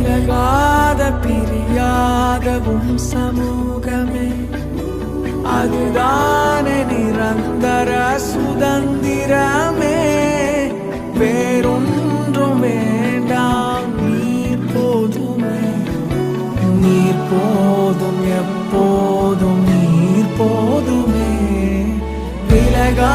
விலகாத பிரியாதவும் சமூகமே, அதுதானே நிரந்தர சுதந்திரமே. வேறொன்றும் வேண்டாம், நீர் போதுமே. நீர் போதும், எப்போதும் நீர் போதுமே. விலகா